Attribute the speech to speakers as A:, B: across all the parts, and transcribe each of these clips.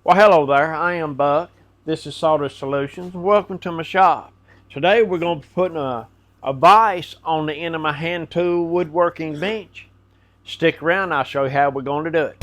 A: Well, hello there. I am Buck. This is Sawdust Solutions. Welcome to my shop. Today we're going to be putting a vise on the end of my hand tool woodworking bench. Stick around, I'll show you how we're going to do it.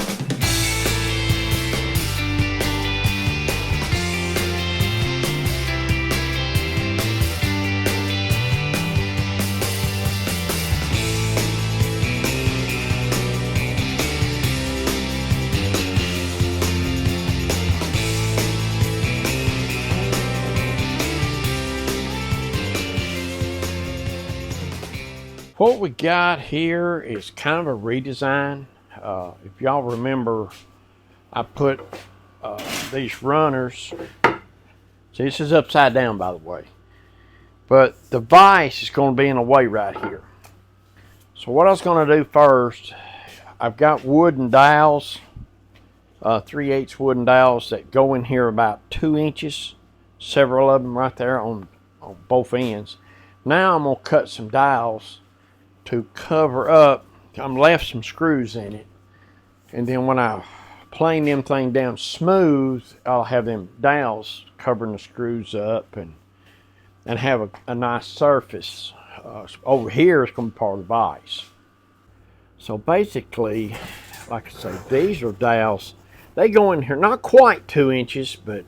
A: What we got here is kind of a redesign. If y'all remember, I put these runners. See, this is upside down, by the way. But the vise is going to be in the way right here. So what I was going to do first, I've got wooden dowels, 3/8 wooden dowels that go in here about 2 inches. Several of them right there on both ends. Now I'm going to cut some dowels to cover up. I'm left some screws in it, and then when I plane them thing down smooth, I'll have them dowels covering the screws up and have a nice surface. Over here is going to be part of the vise. So basically, like I say, these are dowels. They go in here not quite 2 inches, but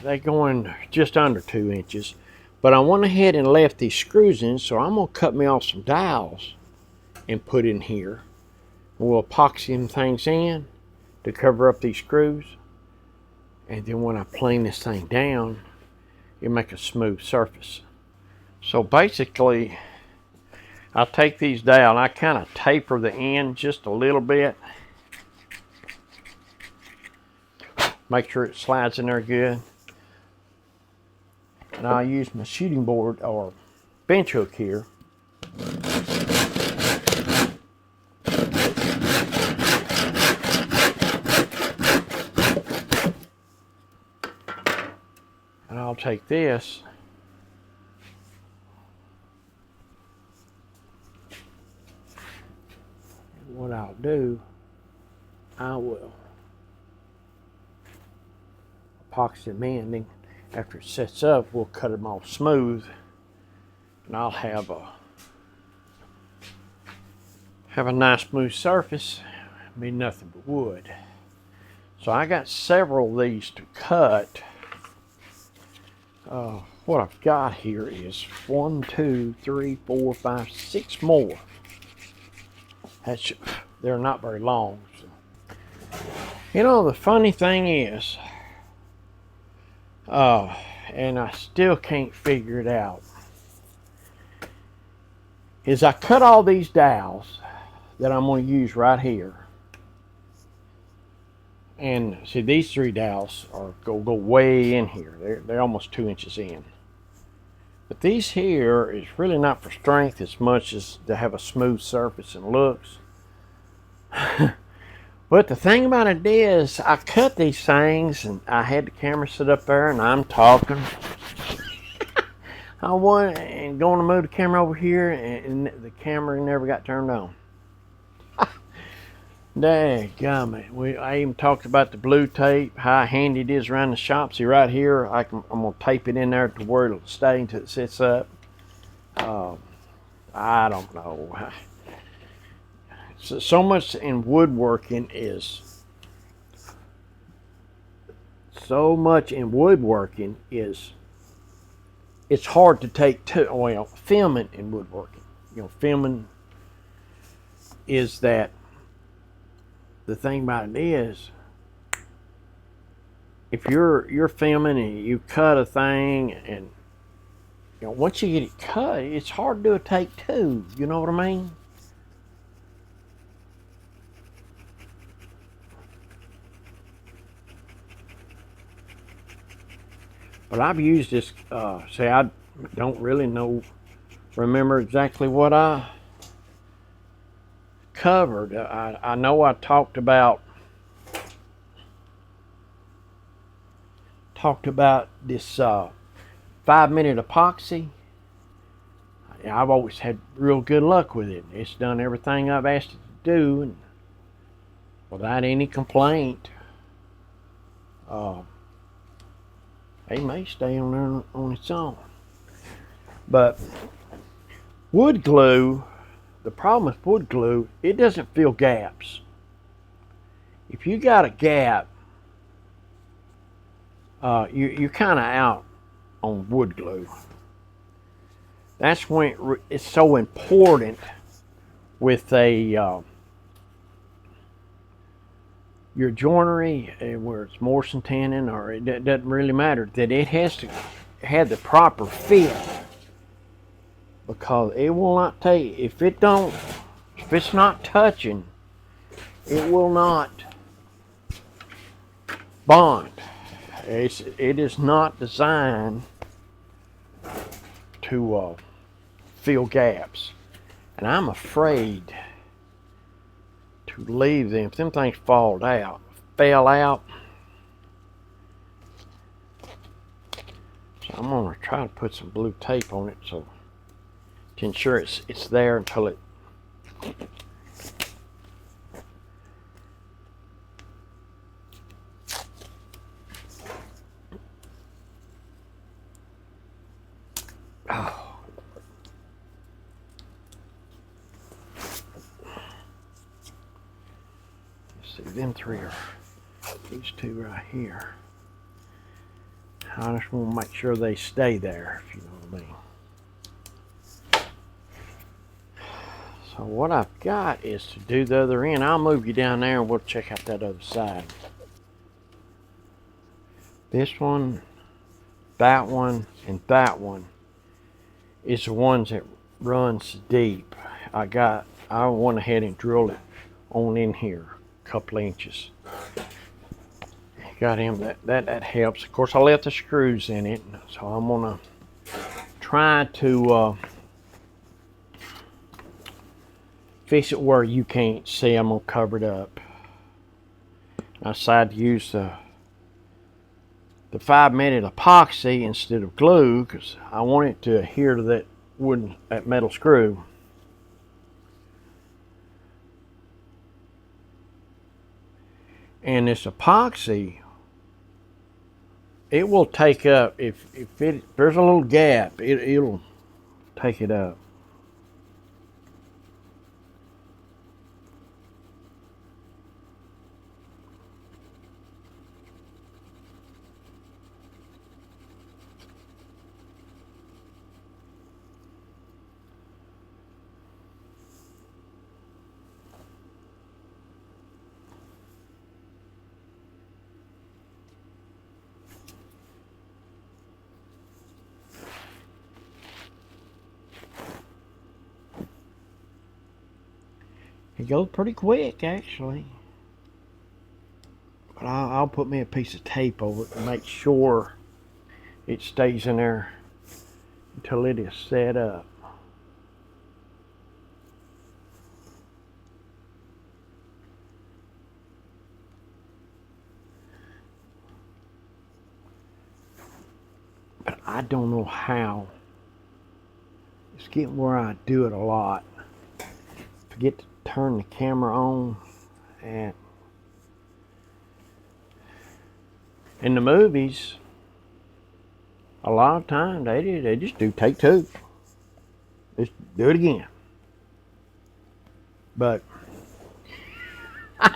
A: they go in just under 2 inches. But I went ahead and left these screws in, so I'm going to cut me off some dowels and put in here. We'll epoxy them things in to cover up these screws. And then when I plane this thing down, it'll make a smooth surface. So basically, I'll take these dowels, I kind of taper the end just a little bit. Make sure it slides in there good. And I'll use my shooting board or bench hook here. And I'll take this. And what I'll do, I will epoxy them in. Then after it sets up, we'll cut them off smooth, and I'll have a nice smooth surface. Be nothing but wood. So I got several of these to cut. What I've got here is 1, 2, 3, 4, 5, 6 more. They're not very long. So. You know, the funny thing is, and I still can't figure it out, is I cut all these dowels that I'm going to use right here. And see, these 3 dowels go way in here. They're almost 2 inches in. But these here is really not for strength as much as to have a smooth surface and looks. But the thing about it is, I cut these things, and I had the camera set up there, and I'm talking. I want and going to move the camera over here, and the camera never got turned on. Dadgummit. I even talked about the blue tape, how handy it is around the shop. See right here, I'm going to tape it in there to where it'll stay until it sits up. I don't know. So much in woodworking is it's hard to take filming in woodworking. Filming is that the thing about it is, if you're filming and you cut a thing, and once you get it cut, it's hard to do a take 2. You know what I mean? But I've used this, say I don't really remember exactly what I covered. I know I talked about this 5-minute epoxy. I've always had real good luck with it. It's done everything I've asked it to do, and without any complaint. They may stay on there on its own. But wood glue, the problem with wood glue, it doesn't fill gaps. If you got a gap, you're kind of out on wood glue. That's when it's so important with your joinery, where it's Morse and tenon, or it doesn't really matter, that it has to have the proper fit, because it will not take, if it's not touching, it will not bond. It is not designed to fill gaps, and I'm afraid to leave them. If them things fell out, so I'm gonna try to put some blue tape on it so to ensure it's there until it. Oh. See, them three are these two right here. I just want to make sure they stay there, if you know what I mean. So what I've got is to do the other end. I'll move you down there and we'll check out that other side. This one, that one, and that one is the ones that runs deep. I went ahead and drilled it on in here a couple inches. Got him, that helps. Of course, I left the screws in it, so I'm gonna try to fix it where you can't see. I'm gonna cover it up. I decided to use the 5-minute epoxy instead of glue because I want it to adhere to that metal screw. And this epoxy, it will take up, if there's a little gap, it'll take it up. It goes pretty quick, actually. But I'll put me a piece of tape over it to make sure it stays in there until it is set up. But I don't know how. It's getting where I do it a lot. Forget to turn the camera on, and in the movies a lot of times they just do take two, just do it again. But a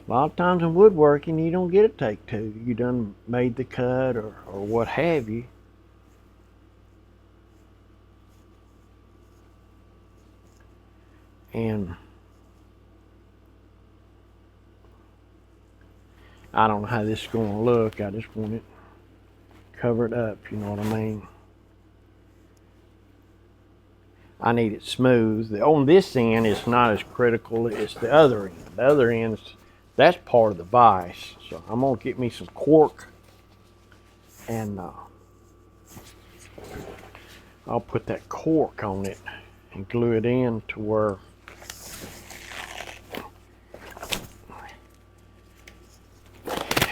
A: lot of times in woodworking you don't get a take two. You done made the cut or what have you. And I don't know how this is going to look. I just want it covered up, you know what I mean? I need it smooth. On this end, it's not as critical as the other end. The other end, that's part of the vise. So I'm going to get me some cork, and I'll put that cork on it and glue it in to where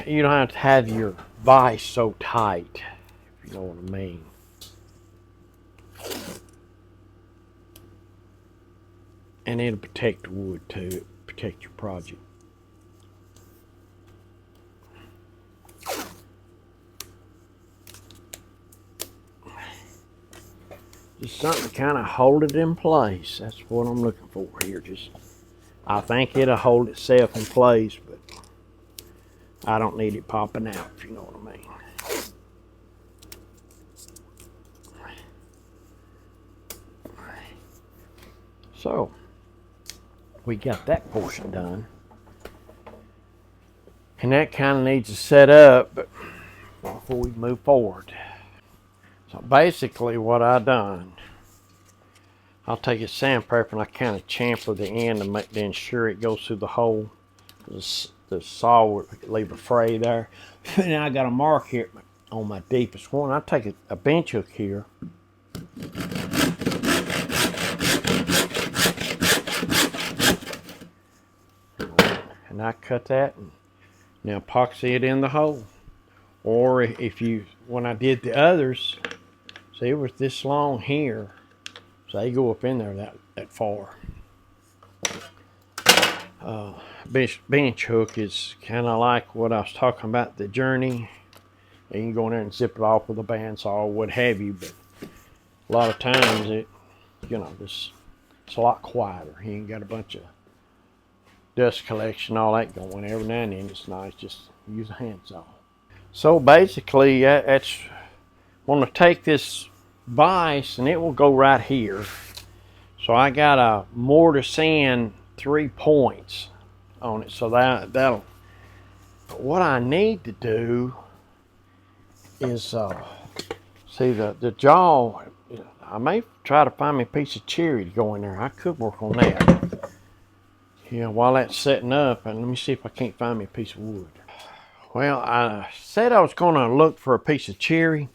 A: you don't have to have your vise so tight, if you know what I mean. And it'll protect the wood too, protect your project. Just something to kind of hold it in place. That's what I'm looking for here. I think it'll hold itself in place, but I don't need it popping out, if you know what I mean. So, we got that portion done. And that kind of needs to set up before we move forward. So basically what I done, I'll take a sandpaper and I kind of chamfer the end to ensure it goes through the hole. The saw would leave a fray there. And I got a mark here on my deepest one. I take a bench hook here. And I cut that and now epoxy it in the hole. Or if you, when I did the others, see, it was this long here, so they go up in there that far. Bench hook is kind of like what I was talking about, the Journey. You can go in there and zip it off with a bandsaw or what have you, but a lot of times it's a lot quieter. You ain't got a bunch of dust collection, all that going. Every now and then it's nice just use a handsaw. So basically, that's I'm going to take this vise and it will go right here. So I got a Mortise 3 points on it. So that'll. What I need to do is see the jaw. I may try to find me a piece of cherry to go in there. I could work on that. Yeah, while that's setting up, and let me see if I can't find me a piece of wood. Well, I said I was going to look for a piece of cherry.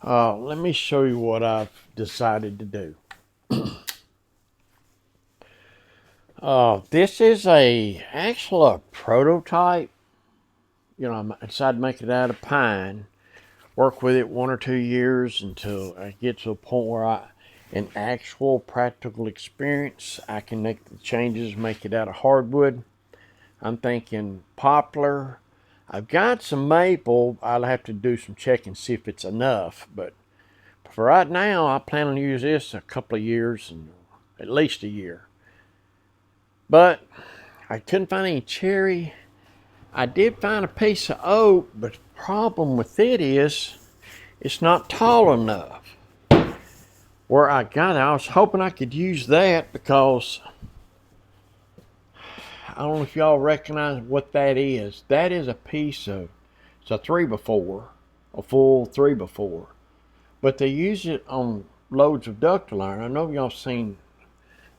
A: Let me show you what I've decided to do. This is actually a prototype. I decided to make it out of pine. Work with it 1 or 2 years until I get to a point where in actual practical experience, I can make the changes, make it out of hardwood. I'm thinking poplar. I've got some maple. I'll have to do some checking, see if it's enough. But for right now, I plan on use this a couple of years, and at least a year. But I couldn't find any cherry. I did find a piece of oak, but the problem with it is it's not tall enough. Where I got it, I was hoping I could use that because I don't know if y'all recognize what that is. That is a piece of, it's a 3x4, a full 3x4. But they use it on loads of ductile iron. I know y'all seen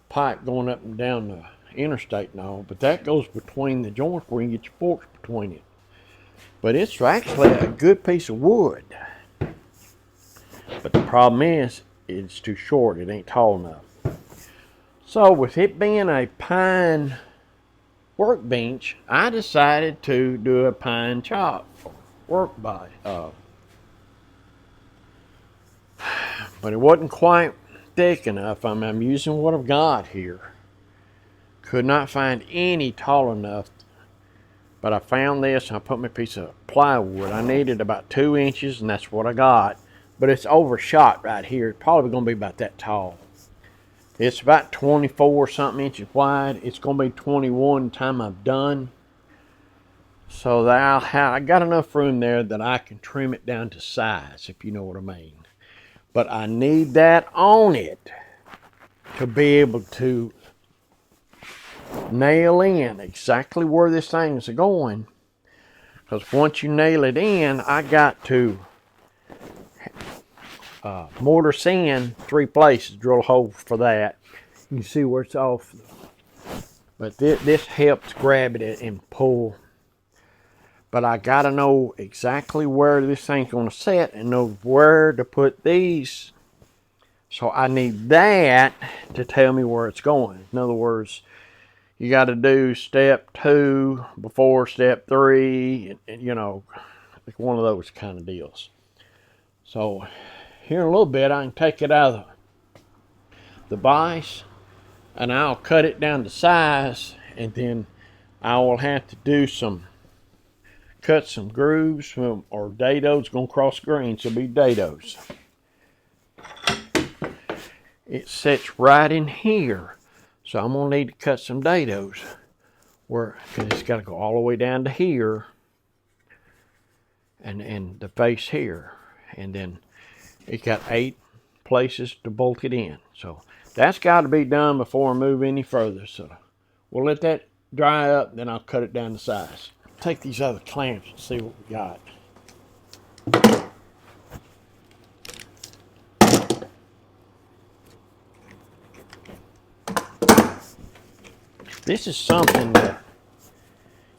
A: pipe going up and down the interstate and all, but that goes between the joints where you can get your forks between it. But it's actually a good piece of wood. But the problem is, it's too short. It ain't tall enough. So with it being a pine workbench, I decided to do a pine chop workbench. But it wasn't quite thick enough. I'm using what I've got here. Could not find any tall enough. But I found this and I put my piece of plywood. I needed about 2 inches and that's what I got. But it's overshot right here. It's probably going to be about that tall. It's about 24 something inches wide. It's going to be 21 time I'm done. So that I got enough room there that I can trim it down to size, if you know what I mean. But I need that on it to be able to nail in exactly where this thing is going. Because once you nail it in, I got to mortise in 3 places, drill a hole for that. You can see where it's off. But this helps grab it and pull. But I got to know exactly where this thing's going to set and know where to put these. So I need that to tell me where it's going. In other words, you got to do step 2 before step 3, and like one of those kind of deals. So here in a little bit, I can take it out of the vise and I'll cut it down to size, and then I will have to cut some grooves or Dados. Gonna cross grain, so it'll be Dados. it sits right in here. So I'm gonna need to cut some dados because it's got to go all the way down to here, and the face here, and then it got 8 places to bolt it in. So that's got to be done before I move any further. So we'll let that dry up, then I'll cut it down to size. Take these other clamps and see what we got. This is something that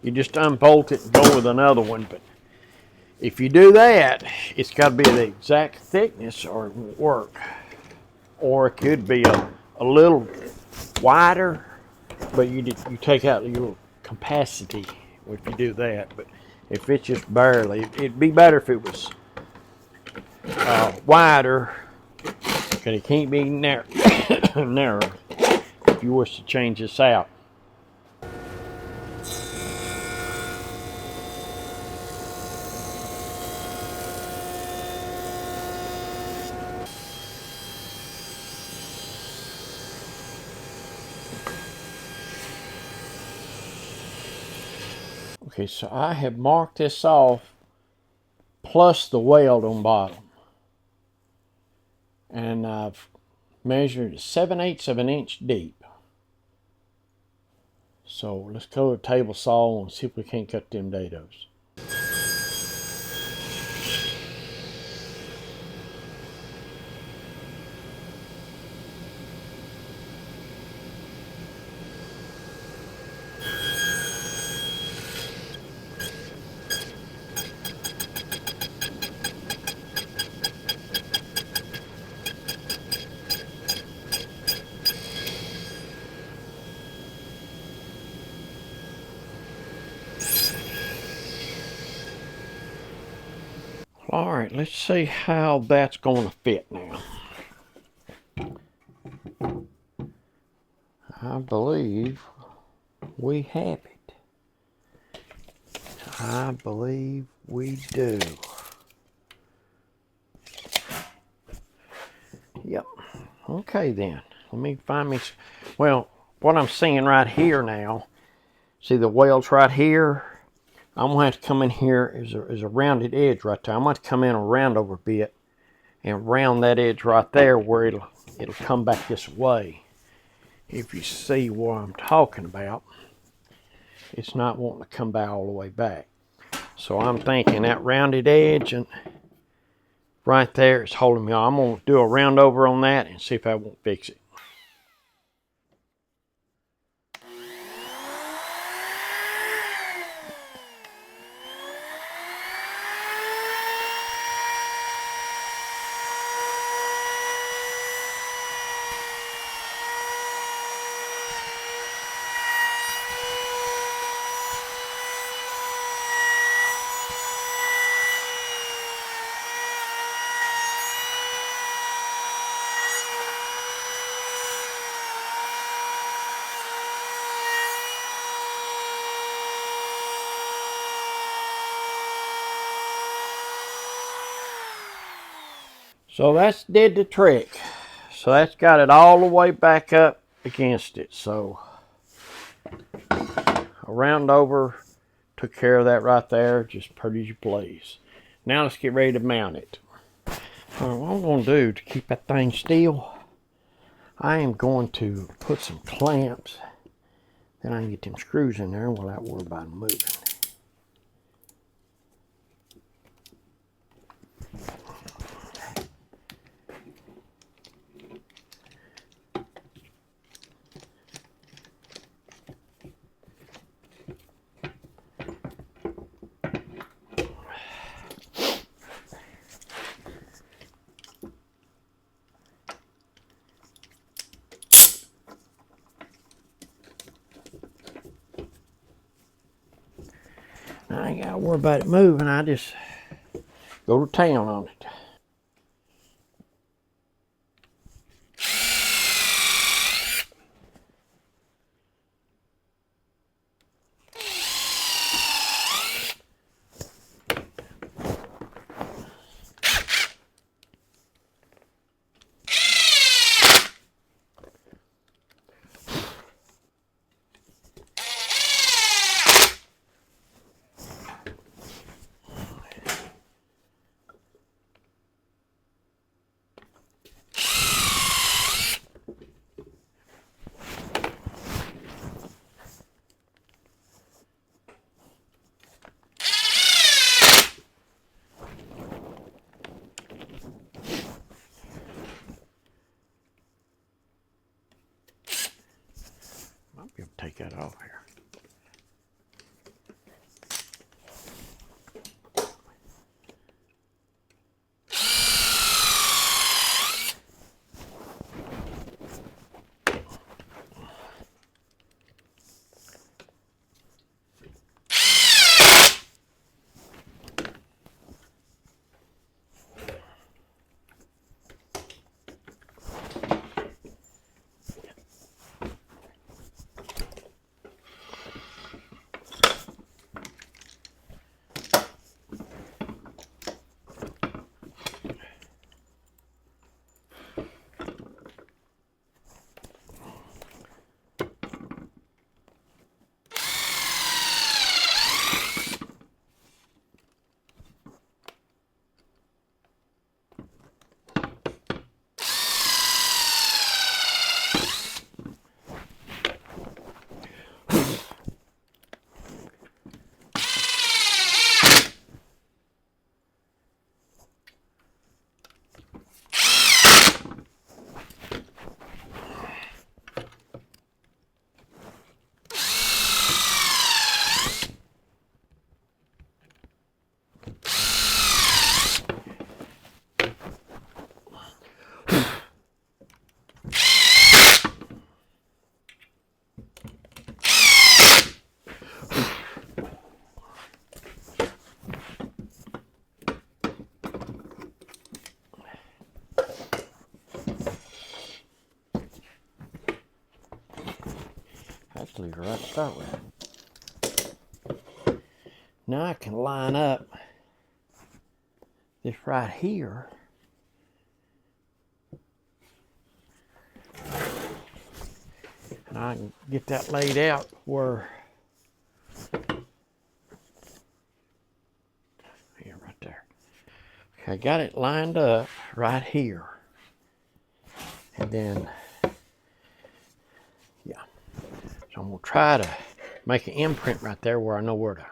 A: you just unbolt it and go with another one, but if you do that, it's got to be the exact thickness or it won't work. Or it could be a little wider, but you take out your capacity if you do that. But if it's just barely, it'd be better if it was wider, because it can't be narrow, narrow if you wish to change this out. Okay, so I have marked this off plus the weld on bottom. And I've measured 7/8 of an inch deep. So let's go to a table saw and see if we can't cut them dados. All right, let's see how that's going to fit now. I believe we have it. I believe we do. Yep. Okay then. Let me find me. Well, what I'm seeing right here now, see the welds right here? I'm going to have to come in here as a rounded edge right there. I'm going to come in around over a bit and round that edge right there where it'll come back this way. If you see what I'm talking about, it's not wanting to come back all the way back. So I'm thinking that rounded edge and right there is holding me on. I'm going to do a round over on that and see if I won't fix it. So that's did the trick. So that's got it all the way back up against it. So a round over took care of that right there, just pretty as you please. Now let's get ready to mount it. All right, what I'm going to do to keep that thing still, I am going to put some clamps. Then I can get them screws in there without worrying about them moving. I ain't got to worry about it moving. I just go to town on it. be able to take that off here. Actually, right to start with. Now I can line up this right here. And I can get that laid out where, here, right there. Okay, I got it lined up right here. And then, yeah. So I'm gonna try to make an imprint right there where I know where to.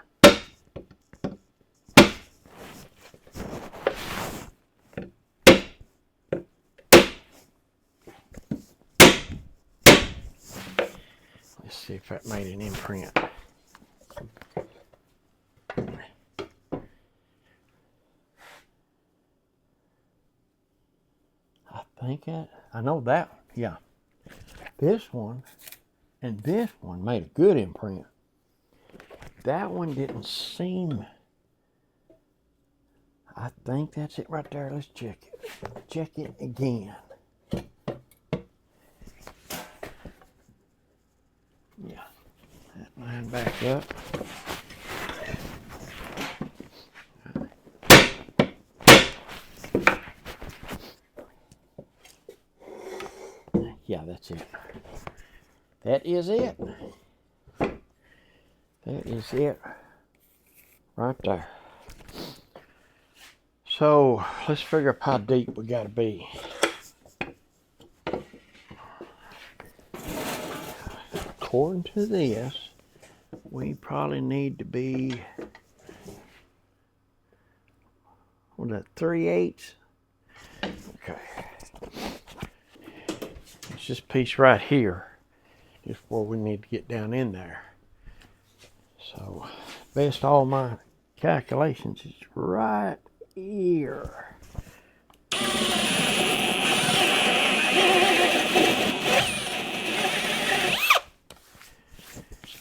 A: Let's see if that made an imprint. I know that, yeah. This one and this one made a good imprint. That one didn't seem, I think that's it right there. Let's check it. Check it again. Yeah, that line back up. Yeah, that's it. That is it. That is it right there. So let's figure out how deep we got to be. According to this, we probably need to be, what is that, 3/8? Okay. It's this piece right here is where we need to get down in there. So, based on all my calculations, it's right here.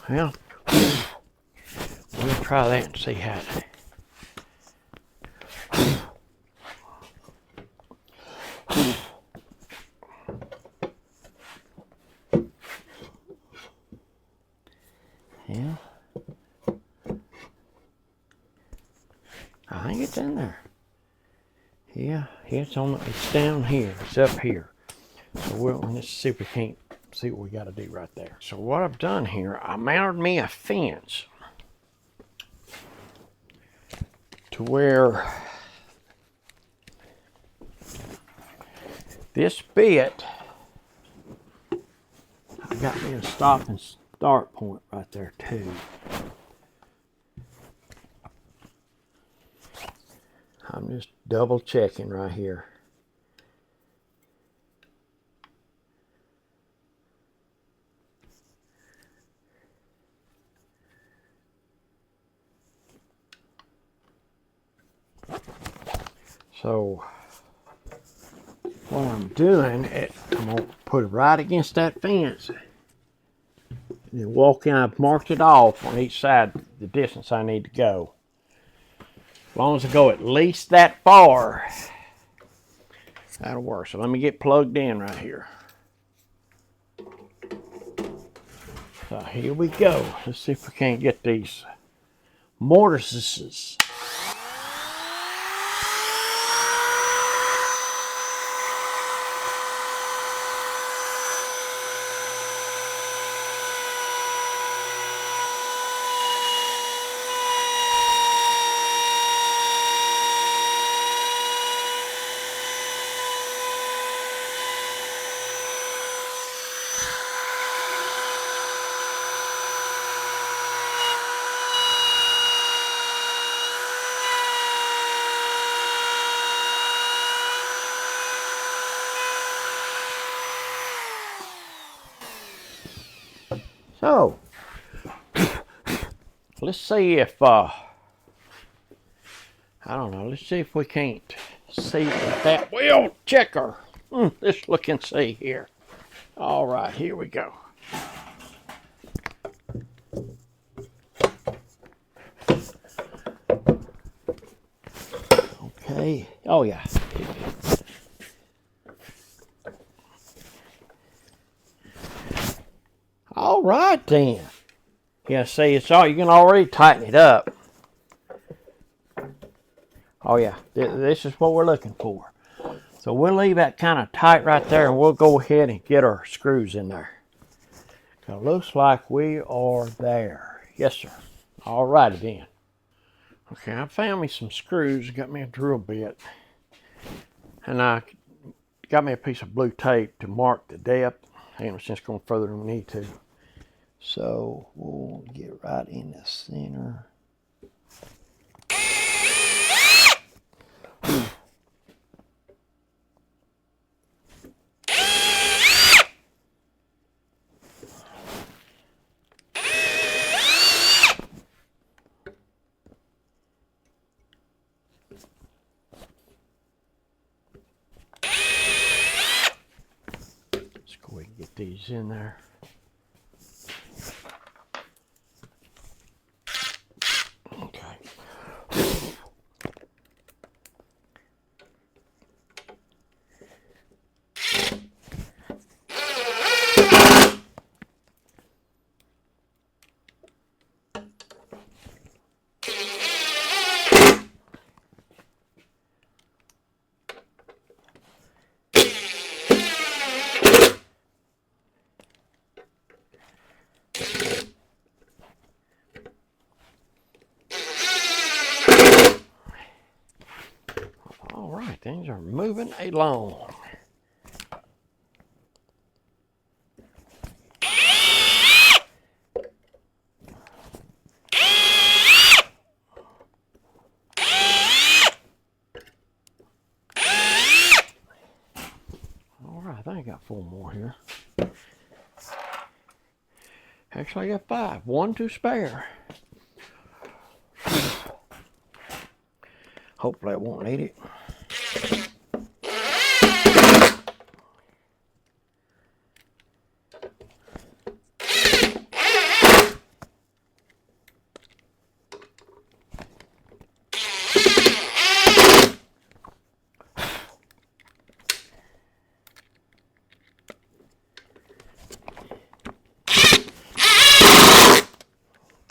A: Well, we'll try that and see how it. Yeah, I think it's in there. Yeah, it's down here. It's up here. So let's see if we can't see what we got to do right there. So what I've done here, I mounted me a fence to where this bit, I got me a stop and start point right there too. I'm just double checking right here. So what I'm doing, I'm going to put it right against that fence. And then walk in, I've marked it off on each side, the distance I need to go. As long as I go at least that far, that'll work. So let me get plugged in right here. So here we go. Let's see if we can't get these mortises. So, let's see if, I don't know, let's see if we can't see if that wheel checker. Let's look and see here. All right, here we go. Okay, oh yeah. All right then. Yeah, see, it's all, you can already tighten it up. Oh yeah, this is what we're looking for. So we'll leave that kind of tight right there, and we'll go ahead and get our screws in there. So it looks like we are there. Yes, sir. All righty then. Okay, I found me some screws, got me a drill bit, and I got me a piece of blue tape to mark the depth. Ain't no sense going further than we need to. So we'll get right in the center. Let's go ahead and get these in there. All right, things are moving along. All right, I think I got 4 more here. Actually, I got 5. 1 to spare. Hopefully I won't need it.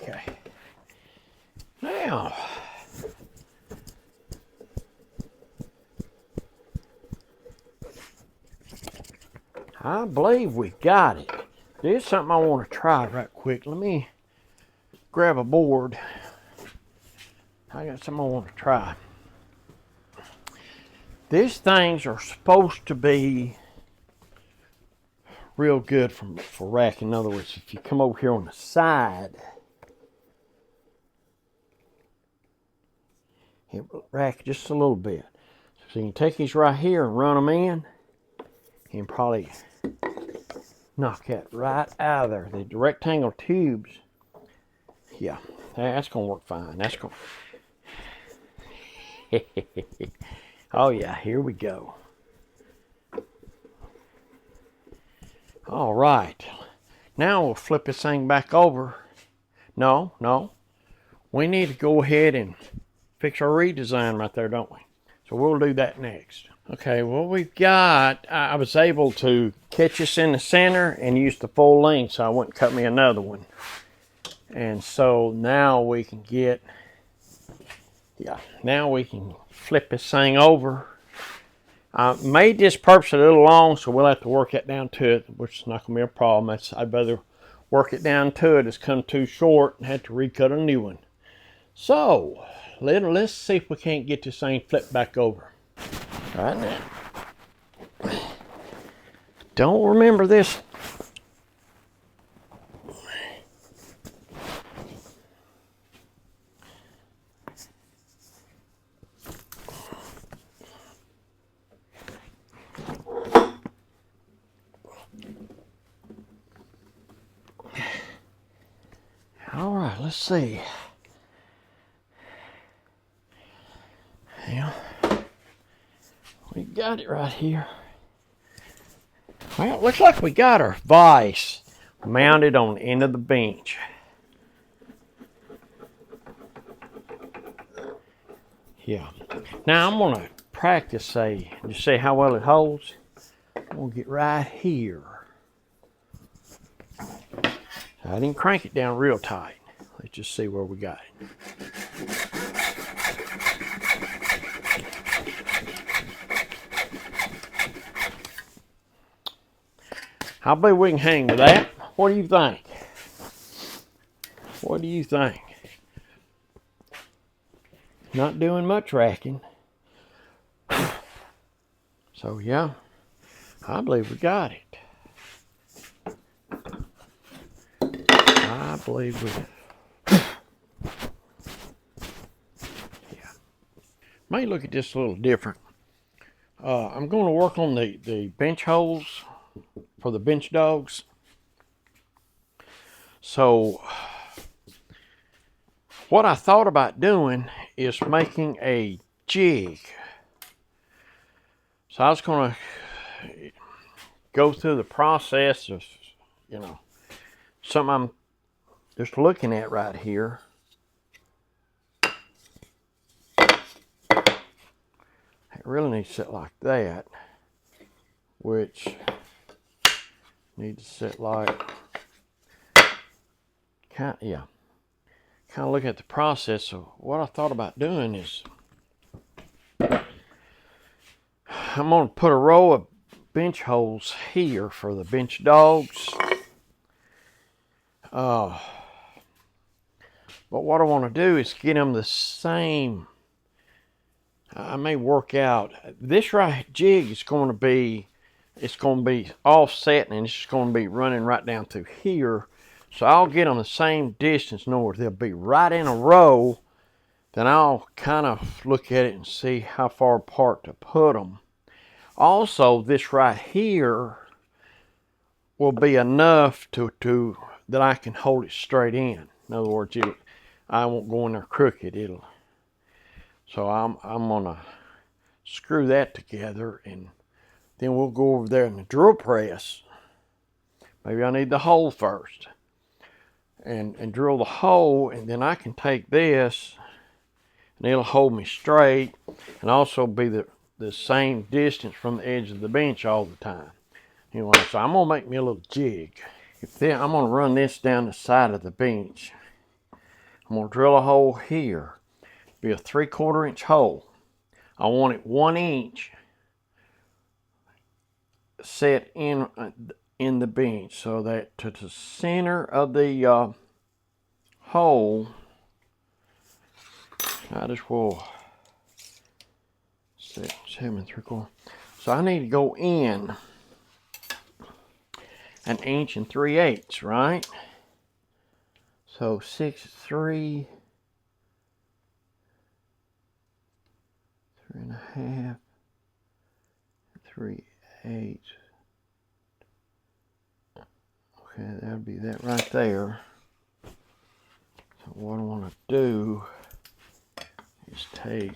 A: Okay. Now, I believe we got it. There's something I want to try right quick. Let me grab a board. I got something I want to try. These things are supposed to be real good for racking. In other words, if you come over here on the side, it will rack just a little bit. So you can take these right here and run them in, and probably knock that right out of there. The rectangle tubes, yeah, that's gonna work fine. That's gonna. Oh yeah, here we go. All right, now we'll flip this thing back over. No, we need to go ahead and fix our redesign right there, don't we? So we'll do that next. Okay, well we've got, I was able to catch this in the center and use the full length, so I wouldn't cut me another one. And so now we can get, now we can flip this thing over. I made this purposely a little long, so we'll have to work it down to it, which is not going to be a problem. I'd rather work it down to it. It's come too short and had to recut a new one. So, let's see if we can't get this thing flipped back over. Right now. Don't remember this. All right, let's see. Yeah, we got it right here. Well, it looks like we got our vise mounted on the end of the bench. Yeah. Now I'm gonna practice just see how well it holds. I'm gonna get right here. I didn't crank it down real tight. Let's just see where we got it. I believe we can hang with that. What do you think? What do you think? Not doing much racking. So yeah, I believe we got it. I believe we. Yeah. May look at this a little different. I'm going to work on the bench holes for the bench dogs. So what I thought about doing is making a jig. So I was going to go through the process of, something I'm just looking at right here. It really needs to sit like that, which needs to sit like, kind of look at the process. So what I thought about doing is I'm going to put a row of bench holes here for the bench dogs. But what I want to do is get them the same. I may work out this right jig is going to be, it's going to be offset, and it's just going to be running right down through here. So I'll get them the same distance north. They'll be right in a row. Then I'll kind of look at it and see how far apart to put them. Also, this right here will be enough to that I can hold it straight in. In other words, I won't go in there crooked. So I'm gonna screw that together, and then we'll go over there in the drill press. Maybe I need the hole first, and drill the hole, and then I can take this, and it'll hold me straight, and also be the same distance from the edge of the bench all the time. Anyway, so I'm gonna make me a little jig. I'm gonna run this down the side of the bench. I'm gonna drill a hole here. Be a 3/4 inch hole. I want it 1 inch set in the bench, so that to the center of the hole, I just will set 7 3/4. So I need to go in 1 3/8 inches, right? So 6 3 3.5 3/8. Okay, that'll be that right there. So what I want to do is take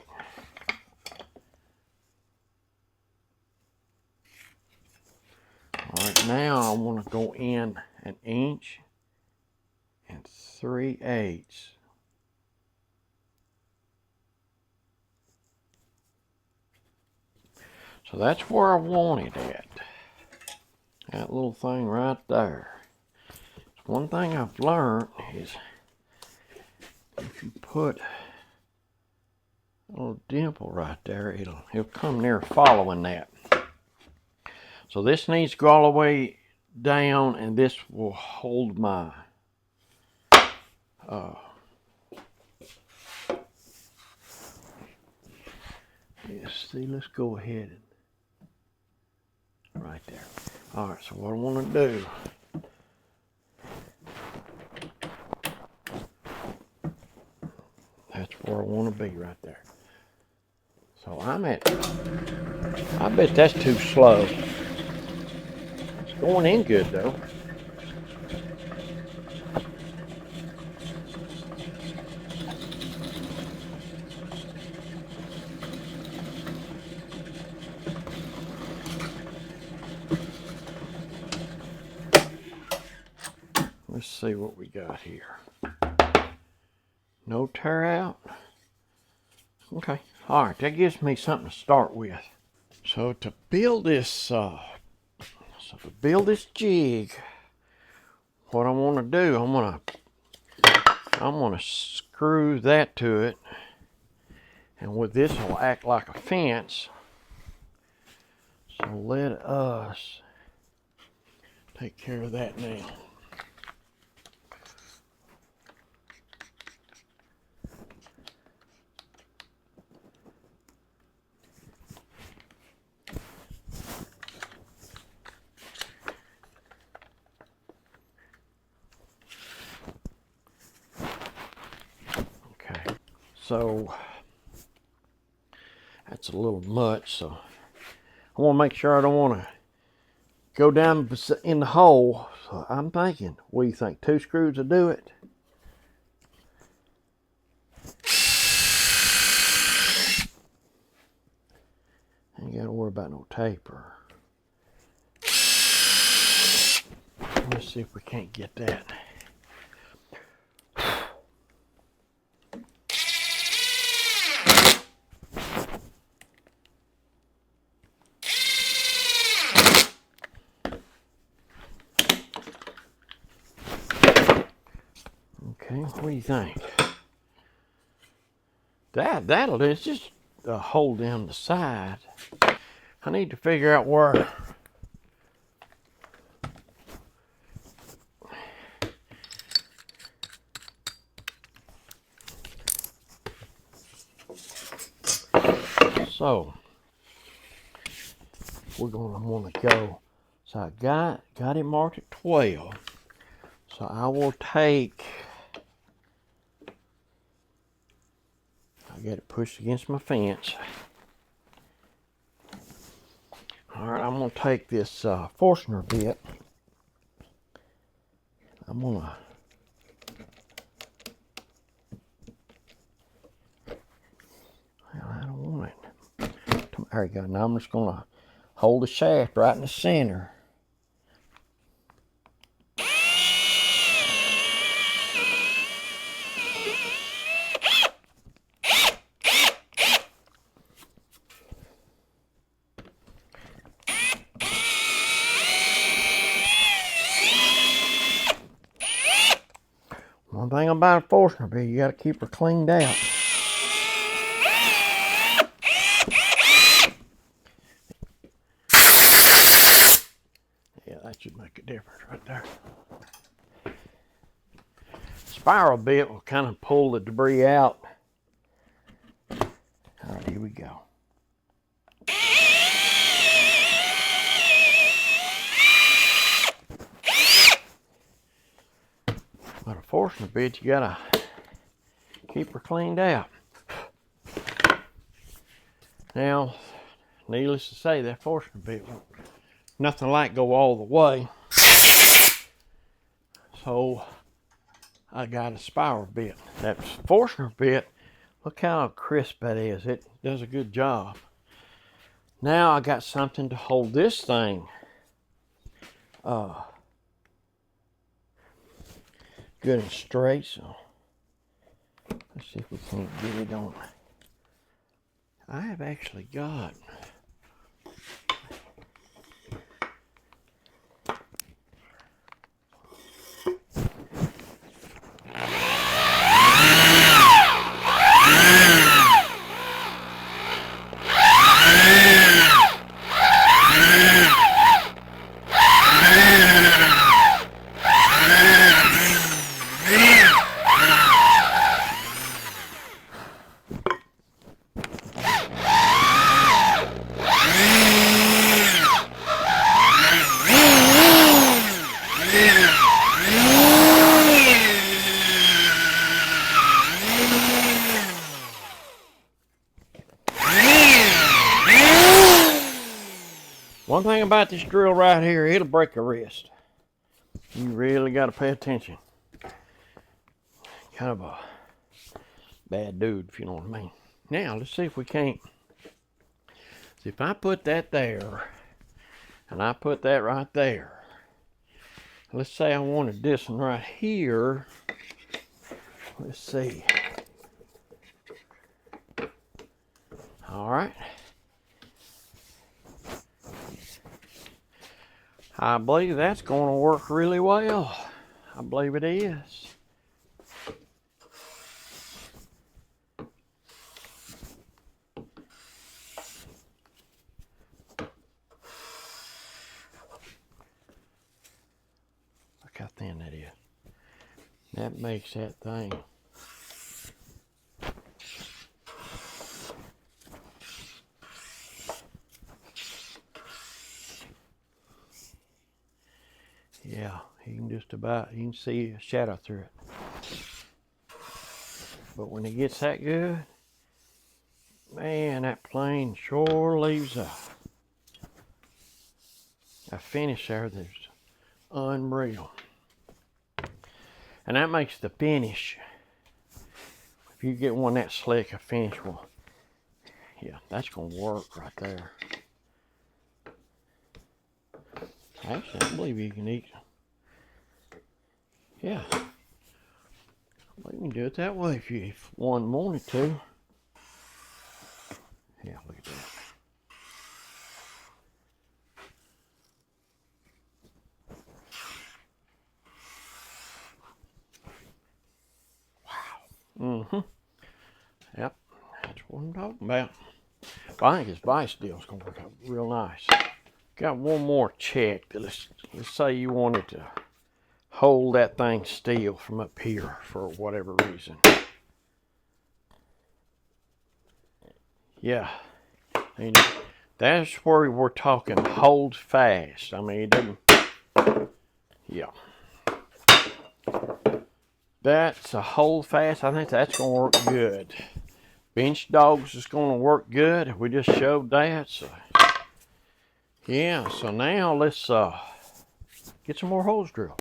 A: now I want to go in 1 3/8 inches. So that's where I want it at. That little thing right there. One thing I've learned is if you put a little dimple right there, it'll come near following that. So this needs to go all the way down, and this will hold my see, let's go ahead and right there. All right, so what I want to do, that's where I want to be right there. So I'm at, I bet that's too slow. It's going in good though. Let's see what we got here. No tear out. Okay. All right, that gives me something to start with. So to build this, jig, what I want to do, I'm gonna screw that to it, and with this, it'll act like a fence. So let us take care of that now. So that's a little much, so I want to make sure I don't want to go down in the hole. So I'm thinking, what do you think, 2 screws will do it? Ain't got to worry about no taper. Let's see if we can't get that. Okay, what do you think? That'll do. It's just a hole down the side. I need to figure out where. So we're gonna want to go. So I got it marked at 12. So I will take. I got it pushed against my fence. All right, I'm gonna take this Forstner bit. I'm gonna. Well, I don't want it. There you go. Now I'm just gonna hold the shaft right in the center. One thing about a Forstner bit, you gotta keep her cleaned out. Yeah, that should make a difference right there. Spiral bit will kind of pull the debris out. All right, here we go. But a Forstner bit, you gotta keep her cleaned out. Now, needless to say, that Forstner bit won't nothing like go all the way. So I got a spiral bit. That Forstner bit, look how crisp that is. It does a good job. Now I got something to hold this thing good and straight. So let's see if we can't get it on. I have actually got one thing about this drill right here, it'll break a wrist. You really got to pay attention. Kind of a bad dude, if you know what I mean. Now, let's see if we can't. See, if I put that there, and I put that right there. Let's say I wanted this one right here. Let's see. All right. I believe that's going to work really well. I believe it is. Look how thin that is. That makes that thing. Yeah, you can just about, you can see a shadow through it. But when it gets that good, man, that plane sure leaves a finish there that's unreal. And that makes the finish, if you get one that slick, a finish will, yeah, that's going to work right there. Actually, I believe you can eat. Yeah. Well, you can do it that way if one wanted to. Yeah, look at that. Wow. Mm-hmm. Yep. That's what I'm talking about. But I think this Vise deal is going to work out real nice. Got one more check. Let's say you wanted to hold that thing still from up here for whatever reason. Yeah. And that's where we're talking hold fast. I mean, it doesn't. Yeah. That's a hold fast. I think that's going to work good. Bench dogs is going to work good. We just showed that. So. Yeah, so now let's get some more holes drilled.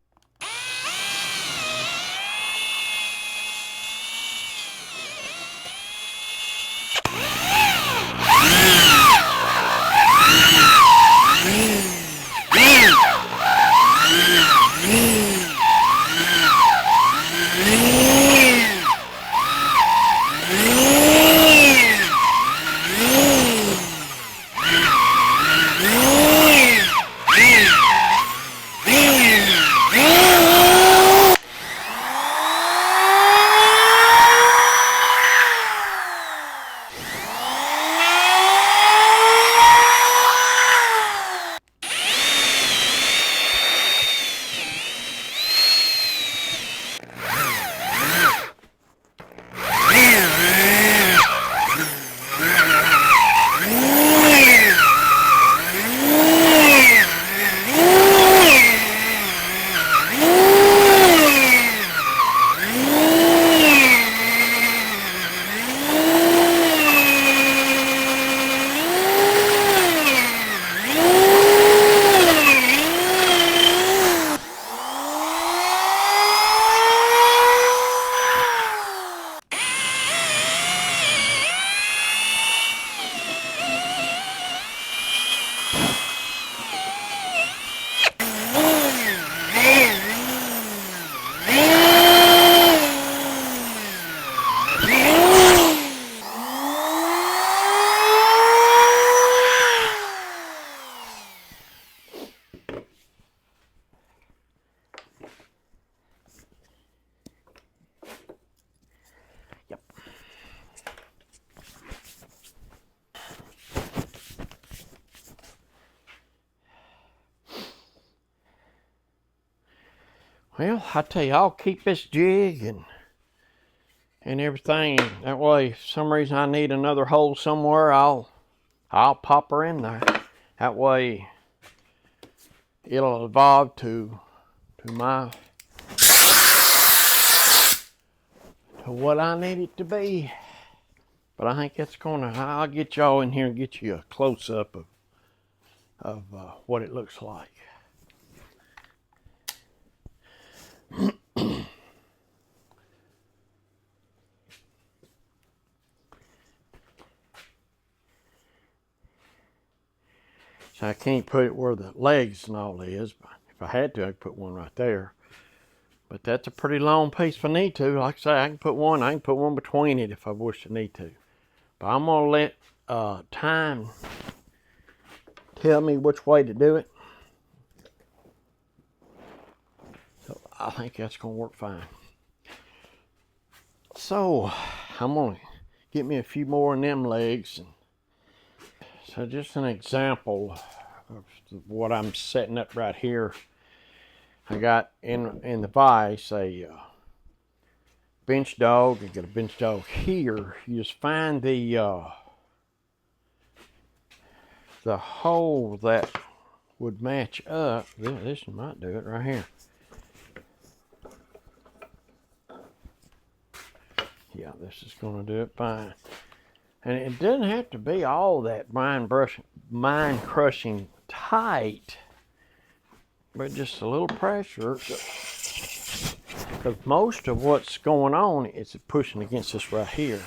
A: Well, I tell you, I'll keep this jig and everything. That way, if for some reason I need another hole somewhere, I'll pop her in there. That way, it'll evolve to what I need it to be. But I think that's I'll get y'all in here and get you a close-up of what it looks like. So I can't put it where the legs and all is, but if I had to, I could put one right there. But that's a pretty long piece if I need to. Like I say, I can put one between it if I wish to need to. But I'm gonna let time tell me which way to do it. So I think that's gonna work fine. So I'm gonna get me a few more of them legs. So just an example of what I'm setting up right here. I got in the vise a bench dog. I got a bench dog here. You just find the hole that would match up. This might do it right here. Yeah, this is going to do it fine. And it doesn't have to be all that mind-crushing tight, but just a little pressure. Because most of what's going on is pushing against this right here.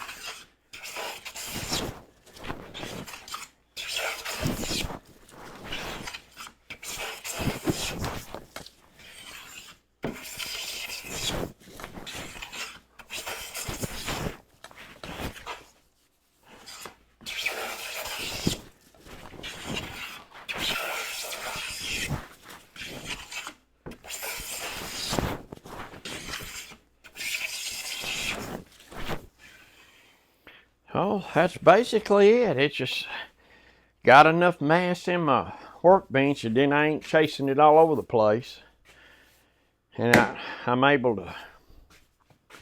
A: Oh, that's basically it. It's just got enough mass in my workbench and then I ain't chasing it all over the place. And I'm able to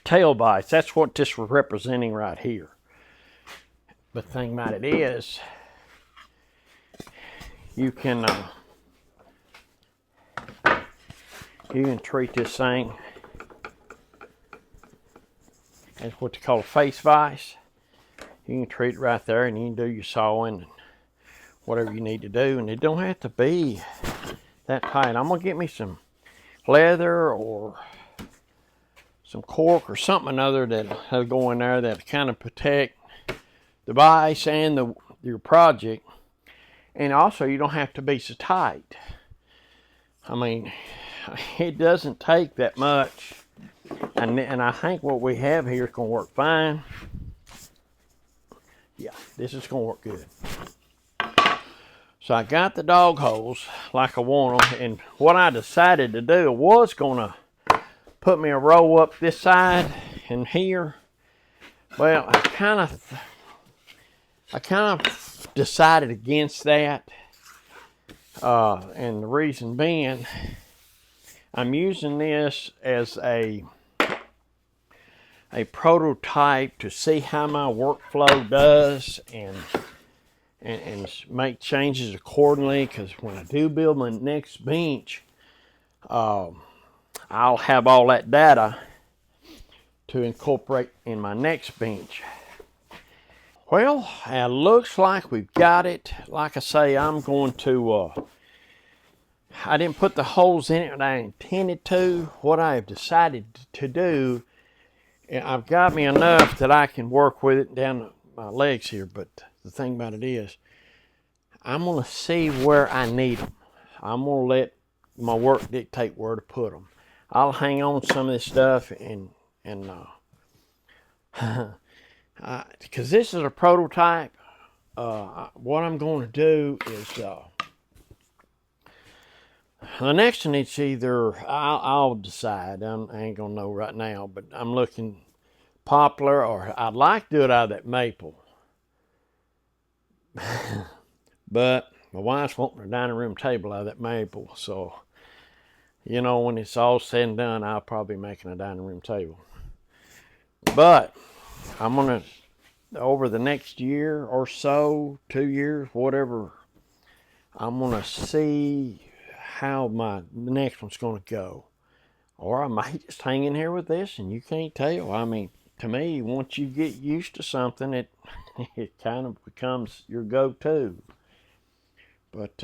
A: tail vise. That's what this was representing right here. But the thing about it is, you can treat this thing as what they call a face vise. You can treat it right there and you can do your sawing and whatever you need to do. And it don't have to be that tight. I'm going to get me some leather or some cork or something other that'll go in there that'll kind of protect the vise and your project. And also you don't have to be so tight. I mean, it doesn't take that much. And I think what we have here is going to work fine. Yeah, this is going to work good. So I got the dog holes like I want them. And what I decided to do was going to put me a row up this side and here. Well, I kind of decided against that. And the reason being, I'm using this as a prototype to see how my workflow does and make changes accordingly, because when I do build my next bench, I'll have all that data to incorporate in my next bench. Well, it looks like we've got it. Like I say, I'm going to I didn't put the holes in it that I intended to. What I have decided to do, I've got me enough that I can work with it down my legs here, but the thing about it is, I'm going to see where I need them. I'm going to let my work dictate where to put them. I'll hang on some of this stuff and because this is a prototype. What I'm going to do is the next one, it's either, I'll decide. I ain't going to know right now, but I'm looking poplar, or I'd like to do it out of that maple. But my wife's wanting a dining room table out of that maple, so you know, when it's all said and done, I'll probably be making a dining room table. But I'm gonna, over the next year or so, 2 years, whatever, I'm gonna see how my next one's gonna go. Or I might just hang in here with this and you can't tell. I mean, to me, once you get used to something, it it kind of becomes your go-to. But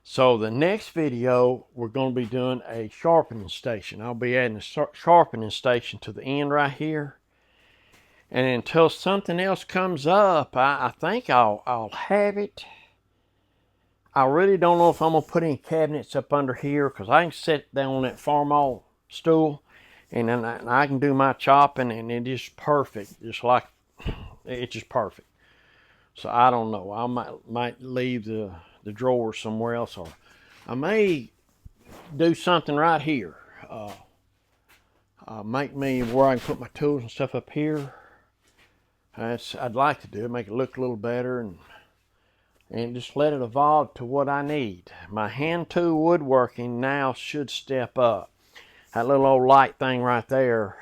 A: so the next video, we're going to be doing a sharpening station. I'll be adding a sharpening station to the end right here. And until something else comes up, I think I'll have it. I really don't know if I'm going to put any cabinets up under here, because I can sit down on that farmall stool and then I can do my chopping, and it is perfect. Just like, it's just perfect. So I don't know. I might leave the drawer somewhere else, or I may do something right here. Make me where I can put my tools and stuff up here. I'd like to do it, make it look a little better, and just let it evolve to what I need. My hand tool woodworking now should step up. That little old light thing right there,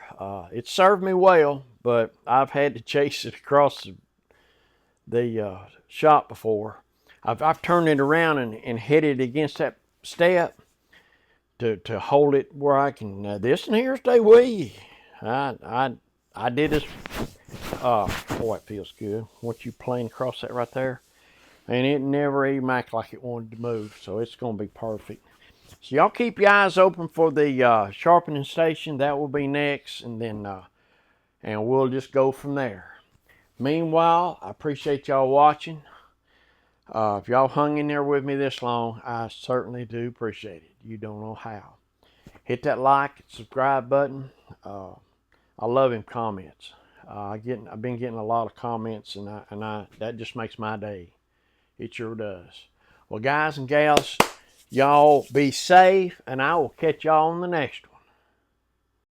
A: it served me well, but I've had to chase it across the shop before. I've turned it around and hit it against that step to hold it where I can. This and here stay with. I did this. Boy, it feels good. Once you plane across that right there, and it never even acted like it wanted to move, so it's going to be perfect. So y'all keep your eyes open for the sharpening station. That will be next, and then and we'll just go from there. Meanwhile, I appreciate y'all watching. If y'all hung in there with me this long, I certainly do appreciate it. You don't know how. Hit that like and subscribe button. I love them comments. I've been getting a lot of comments, and that just makes my day. It sure does. Well, guys and gals, y'all be safe, and I will catch y'all on the next one.